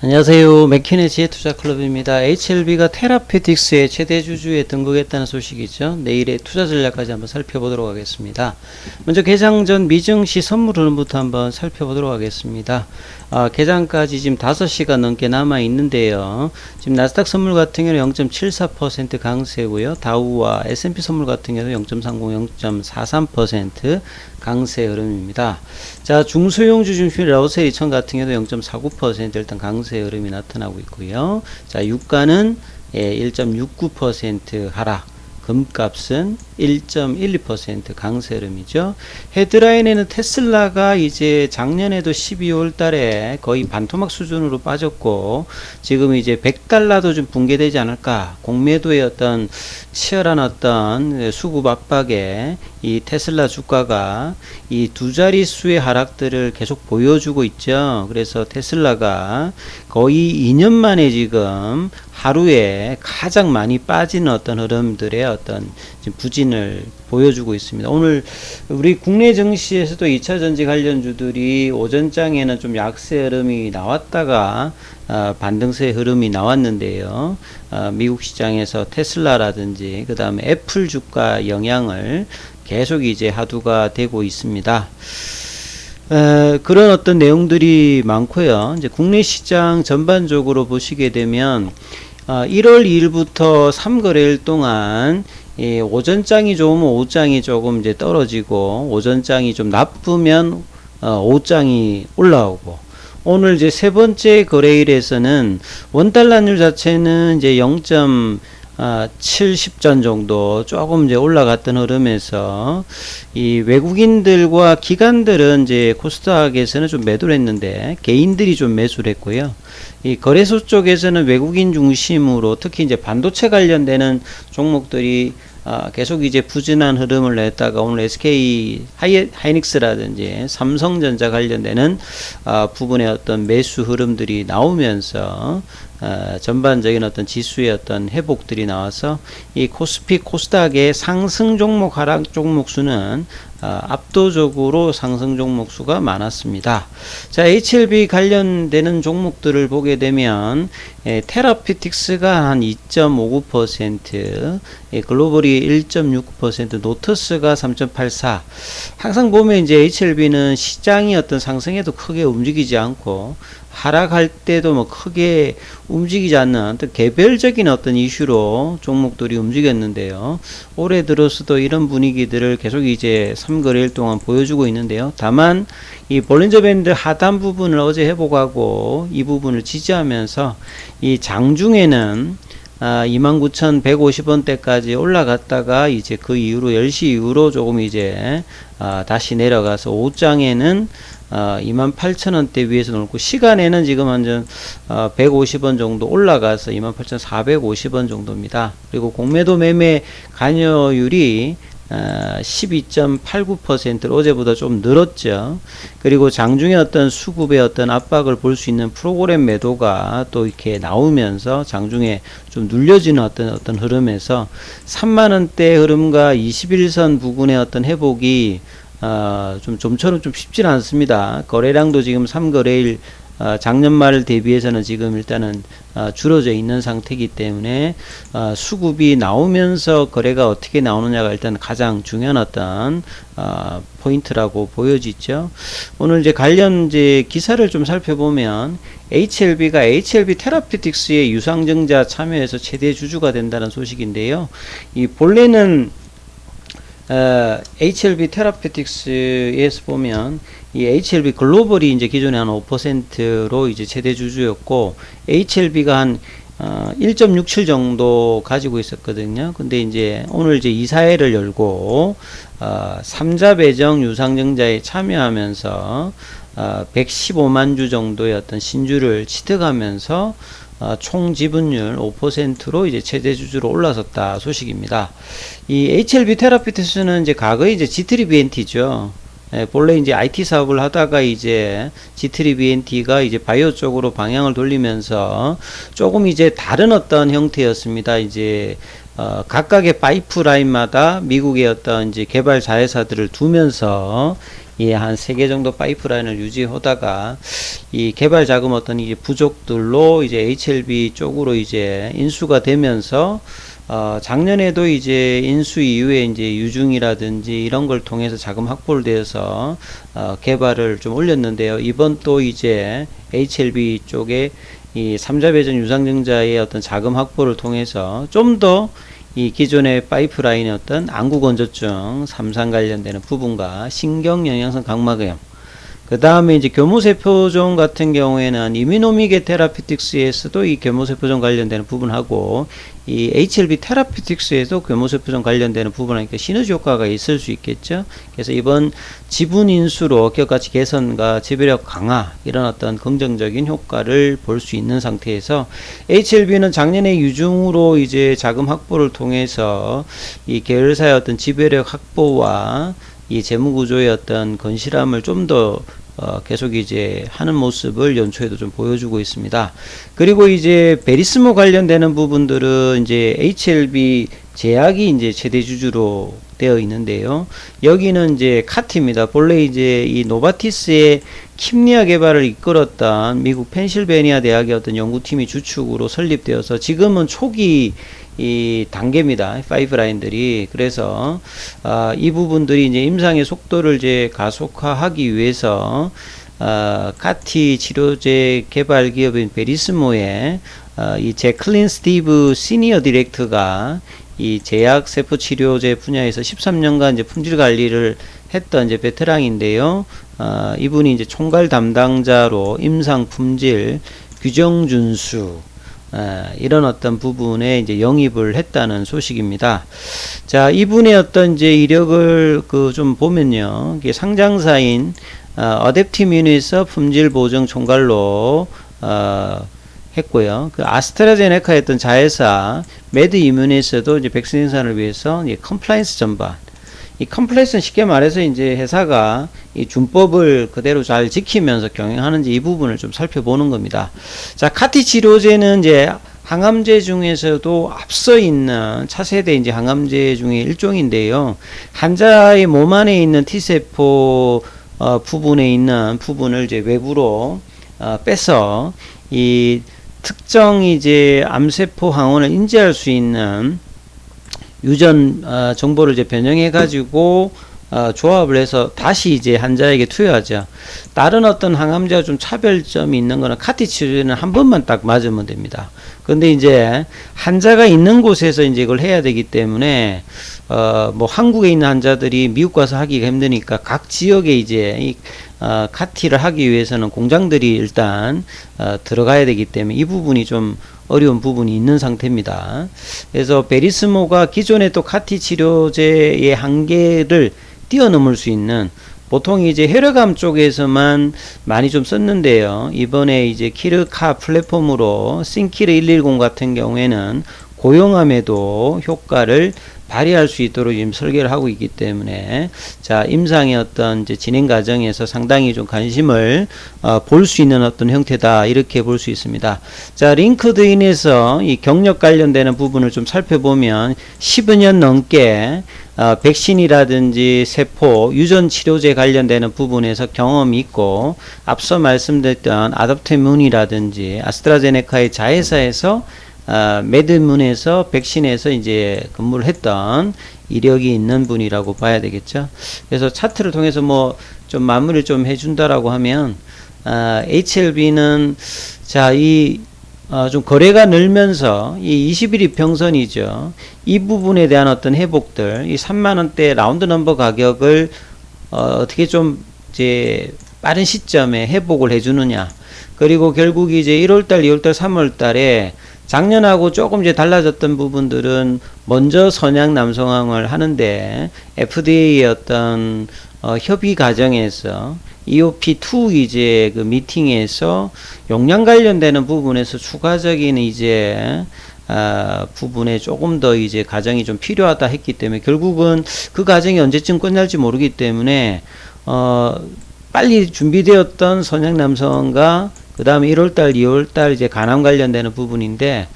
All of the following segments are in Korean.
안녕하세요. 맥키네 지혜투자클럽입니다. HLB가 테라피틱스의 최대 주주에 등극했다는 소식이죠. 내일의 투자 전략까지 한번 살펴보도록 하겠습니다. 먼저 개장 전 미증시 선물 흐름부터 한번 살펴보도록 하겠습니다. 개장까지 지금 5시간 넘게 남아 있는데요. 지금 나스닥 선물 같은 경우는 0.74% 강세고요. 다우와 S&P 선물 같은 경우는 0.30, 0.43% 강세 흐름입니다. 자, 중소형주 중심 라오셀 2000 같은 경우도 0.49% 일단 강세 흐름이 나타나고 있고요. 자, 유가는 1.69% 하락. 금값은 1.12% 강세 흐름이죠. 헤드라인에는 테슬라가 이제 작년에도 12월 달에 거의 반토막 수준으로 빠졌고, 지금 이제 $100도 좀 붕괴되지 않을까. 공매도의 어떤 치열한 어떤 수급 압박에 이 테슬라 주가가 이 두 자릿수의 하락들을 계속 보여주고 있죠. 그래서 테슬라가 거의 2년 만에 지금 하루에 가장 많이 빠지는 어떤 흐름들의 어떤 지금 부진을 보여주고 있습니다. 오늘 우리 국내 증시에서도 2차 전지 관련주들이 오전장에는 좀 약세 흐름이 나왔다가 반등세 흐름이 나왔는데요. 미국 시장에서 테슬라라든지 그 다음에 애플 주가 영향을 계속 이제 하두가 되고 있습니다. 그런 어떤 내용들이 많고요. 이제 국내 시장 전반적으로 보시게 되면 1월 2일부터 3거래일 동안 오전장이 좋으면 오후장이 조금 이제 떨어지고, 오전장이 좀 나쁘면 오후장이 올라오고, 오늘 이제 세 번째 거래일에서는 원달러율 자체는 이제 0.70전 정도 조금 이제 올라갔던 흐름에서 이 외국인들과 기관들은 이제 코스닥에서는 좀 매도를 했는데 개인들이 좀 매수를 했고요. 이 거래소 쪽에서는 외국인 중심으로 특히 이제 반도체 관련되는 종목들이 계속 이제 부진한 흐름을 냈다가 오늘 SK 하이닉스라든지 삼성전자 관련되는 부분의 어떤 매수 흐름들이 나오면서 전반적인 어떤 지수의 어떤 회복들이 나와서 이 코스피 코스닥의 상승 종목 하락 종목 수는 압도적으로 상승 종목 수가 많았습니다. 자, HLB 관련되는 종목들을 보게 되면 테라피틱스가 한 2.59%, 글로벌이 1.69%, 노트스가 3.84%. 항상 보면 이제 HLB는 시장이 어떤 상승에도 크게 움직이지 않고 하락할 때도 뭐 크게 움직이지 않는 또 개별적인 어떤 이슈로 종목들이 움직였는데요. 올해 들어서도 이런 분위기들을 계속 이제 3거래일 동안 보여주고 있는데요. 다만 이 볼린저 밴드 하단 부분을 어제 회복하고 이 부분을 지지하면서 이 장중에는 29,150원대까지 올라갔다가 이제 그 이후로 10시 이후로 조금 이제 다시 내려가서 오후장에는 28,000원대 위에서 놀고, 시간에는 지금 완전 150원 정도 올라가서 28,450원 정도입니다. 그리고 공매도 매매 관여율이 12.89%로 어제보다 좀 늘었죠. 그리고 장중에 어떤 수급의 어떤 압박을 볼 수 있는 프로그램 매도가 또 이렇게 나오면서 장중에 좀 눌려지는 어떤 흐름에서 3만원대 흐름과 21선 부근의 어떤 회복이 좀처럼 좀 쉽지는 않습니다. 거래량도 지금 3거래일 작년 말 대비해서는 지금 일단은 줄어져 있는 상태이기 때문에 수급이 나오면서 거래가 어떻게 나오느냐가 일단 가장 중요한 어떤 포인트라고 보여지죠. 오늘 이제 관련 이제 기사를 좀 살펴보면 HLB가 HLB 테라피틱스의 유상증자 참여해서 최대 주주가 된다는 소식인데요. 이 본래는 HLB 테라피틱스에서 보면 이 HLB 글로벌이 이제 기존에 한 5%로 이제 최대 주주였고, HLB가 한 1.67 정도 가지고 있었거든요. 근데 이제 오늘 이제 이사회를 열고 3자 배정 유상증자에 참여하면서 115만 주 정도의 어떤 신주를 취득하면서 총 지분율 5%로 이제 최대 주주로 올라섰다 소식입니다. 이 HLB 테라피틱스는 이제 과거에 이제 G3BNT죠. 본래 이제 IT 사업을 하다가 이제 G3BNT가 이제 바이오 쪽으로 방향을 돌리면서 조금 이제 다른 어떤 형태였습니다. 이제 각각의 파이프라인마다 미국의 어떤 이제 개발 자회사들을 두면서 예, 한 3개 정도 파이프라인을 유지하다가 이 개발 자금 어떤 이제 부족들로 이제 HLB 쪽으로 이제 인수가 되면서 작년에도 이제 인수 이후에 이제 유중이라든지 이런 걸 통해서 자금 확보를 되어서 개발을 좀 올렸는데요. 이번 또 이제 HLB 쪽에 이 3자 배전 유상증자의 어떤 자금 확보를 통해서 좀 더 이 기존의 파이프라인의 어떤 안구건조증, 삼상 관련되는 부분과 신경영양성 각막염, 그 다음에 이제 교무세포종 같은 경우에는 이뮤노미계 테라피틱스에서도 이 교무세포종 관련되는 부분하고 이 HLB 테라피틱스에도 교무세포종 관련되는 부분하니까 시너지 효과가 있을 수 있겠죠. 그래서 이번 지분 인수로 기업가치 개선과 지배력 강화 이런 어떤 긍정적인 효과를 볼 수 있는 상태에서 HLB는 작년에 유중으로 이제 자금 확보를 통해서 이 계열사의 어떤 지배력 확보와 이 재무구조의 어떤 건실함을 좀 더 계속 이제 하는 모습을 연초에도 좀 보여주고 있습니다. 그리고 이제 베리스모 관련되는 부분들은 이제 HLB 제약이 이제 최대 주주로 되어 있는데요. 여기는 이제 카티입니다. 본래 이제 이 노바티스의 킴리아 개발을 이끌었던 미국 펜실베니아 대학의 어떤 연구팀이 주축으로 설립되어서 지금은 초기 이 단계입니다. 파이프라인들이. 그래서 이 부분들이 이제 임상의 속도를 이제 가속화하기 위해서 카티 치료제 개발 기업인 베리스모의 이 제클린 스티브 시니어 디렉터가 이 제약 세포 치료제 분야에서 13년간 이제 품질 관리를 했던 이제 베테랑인데요. 이분이 이제 총괄 담당자로 임상 품질 규정 준수 이런 어떤 부분에 이제 영입을 했다는 소식입니다. 자, 이분의 어떤 이제 이력을 좀 보면요. 이게 상장사인 어댑티뮤에서 품질 보증 총괄로 했고요. 그 아스트라제네카 했던 자회사 매드이뮨에서도 이제 백신 생산을 위해서 이 컴플라이언스 전반. 이 컴플레이스는 쉽게 말해서 이제 회사가 이 준법을 그대로 잘 지키면서 경영하는지 이 부분을 좀 살펴보는 겁니다. 자, 카티 치료제는 이제 항암제 중에서도 앞서 있는 차세대 이제 항암제 중에 일종인데요. 환자의 몸 안에 있는 T세포 부분에 있는 부분을 이제 외부로 빼서 이 특정 이제 암세포 항원을 인지할 수 있는 유전 정보를 이제 변형해 가지고 조합을 해서 다시 이제 환자에게 투여하죠. 다른 어떤 항암제와 좀 차별점이 있는 거는 카티 치료제는 한 번만 딱 맞으면 됩니다. 근데 이제 환자가 있는 곳에서 이제 이걸 해야 되기 때문에 뭐 한국에 있는 환자들이 미국 가서 하기가 힘드니까 각 지역에 이제 이 카티를 하기 위해서는 공장들이 일단 들어가야 되기 때문에 이 부분이 좀 어려운 부분이 있는 상태입니다. 그래서 베리스모가 기존의 또 카티 치료제의 한계를 뛰어넘을 수 있는 보통 이제 혈액암 쪽에서만 많이 좀 썼는데요. 이번에 이제 키르카 플랫폼으로 싱키르 110 같은 경우에는 고용암에도 효과를 발휘할 수 있도록 지금 설계를 하고 있기 때문에 자, 임상의 어떤 이제 진행 과정에서 상당히 좀 관심을 볼 수 있는 어떤 형태다 이렇게 볼 수 있습니다. 자, 링크드인에서 이 경력 관련되는 부분을 좀 살펴보면 10년 넘게 백신이라든지 세포 유전 치료제 관련되는 부분에서 경험이 있고 앞서 말씀드렸던 아답테문이라든지 아스트라제네카의 자회사에서 매드문에서 백신에서 이제 근무를 했던 이력이 있는 분이라고 봐야 되겠죠. 그래서 차트를 통해서 뭐 좀 마무리를 좀 해준다라고 하면 HLB는 자, 좀 거래가 늘면서 이 21일 평선이죠. 이 부분에 대한 어떤 회복들, 이 3만원대 라운드 넘버 가격을 어떻게 좀 이제 빠른 시점에 회복을 해주느냐. 그리고 결국 이제 1월달, 2월달, 3월달에 작년하고 조금 이제 달라졌던 부분들은 먼저 선약 남성항을 하는데 FDA의 어떤 협의 과정에서 EOP2 이제 그 미팅에서 용량 관련되는 부분에서 추가적인 이제 부분에 조금 더 이제 과정이 좀 필요하다 했기 때문에 결국은 그 과정이 언제쯤 끝날지 모르기 때문에 빨리 준비되었던 선약 남성과 그 다음에 1월달, 2월달 이제 간암 관련되는 부분인데,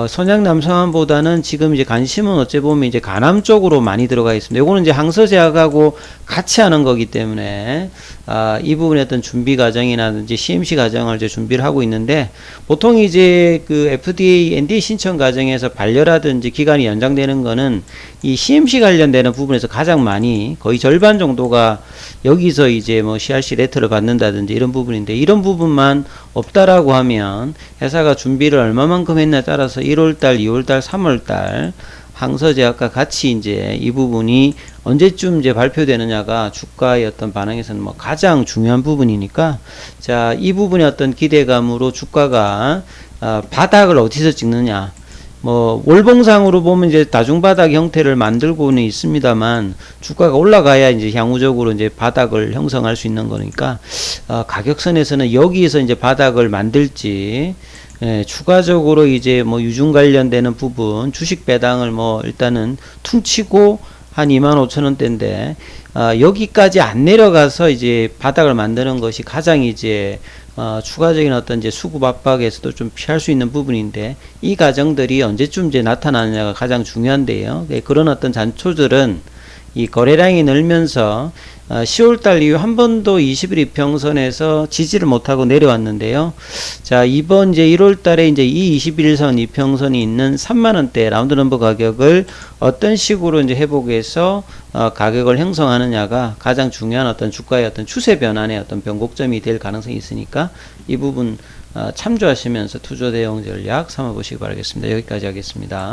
선양 남서안보다는 지금 이제 관심은 어째 보면 이제 가남 쪽으로 많이 들어가 있습니다. 요거는 이제 항서제약하고 같이 하는 거기 때문에 이 부분의 어떤 준비 과정이라든지 CMC 과정을 이제 준비를 하고 있는데, 보통 이제 그 FDA, NDA 신청 과정에서 반려라든지 기간이 연장되는 거는 이 CMC 관련되는 부분에서 가장 많이, 거의 절반 정도가 여기서 이제 뭐 CRC 레터를 받는다든지 이런 부분인데, 이런 부분만 없다라고 하면 회사가 준비를 얼마만큼 했냐에 따라서 1월달, 2월달, 3월달 항서제약과 같이 이제 이 부분이 언제쯤 이제 발표되느냐가 주가의 어떤 반응에서는 뭐 가장 중요한 부분이니까, 자, 이 부분의 어떤 기대감으로 주가가 바닥을 어디서 찍느냐, 뭐 월봉상으로 보면 이제 다중바닥 형태를 만들고는 있습니다만, 주가가 올라가야 이제 향후적으로 이제 바닥을 형성할 수 있는 거니까, 가격선에서는 여기에서 이제 바닥을 만들지, 추가적으로 이제 뭐 유중 관련되는 부분 주식 배당을 뭐 일단은 퉁치고 한 25,000원대인데, 여기까지 안 내려가서 이제 바닥을 만드는 것이 가장 이제 추가적인 어떤 이제 수급 압박에서도 좀 피할 수 있는 부분인데, 이 과정들이 언제쯤 이제 나타나느냐가 가장 중요한데요. 그런 어떤 잔초들은 이 거래량이 늘면서 10월달 이후 한 번도 20일 이평선에서 지지를 못하고 내려왔는데요. 자, 이번 이제 1월달에 이제 이 21일선 이평선이 있는 3만원대 라운드 넘버 가격을 어떤 식으로 이제 회복해서 가격을 형성하느냐가 가장 중요한 어떤 주가의 어떤 추세 변환의 어떤 변곡점이 될 가능성이 있으니까, 이 부분 참조하시면서 투자 대응 전략 삼아보시기 바라겠습니다. 여기까지 하겠습니다.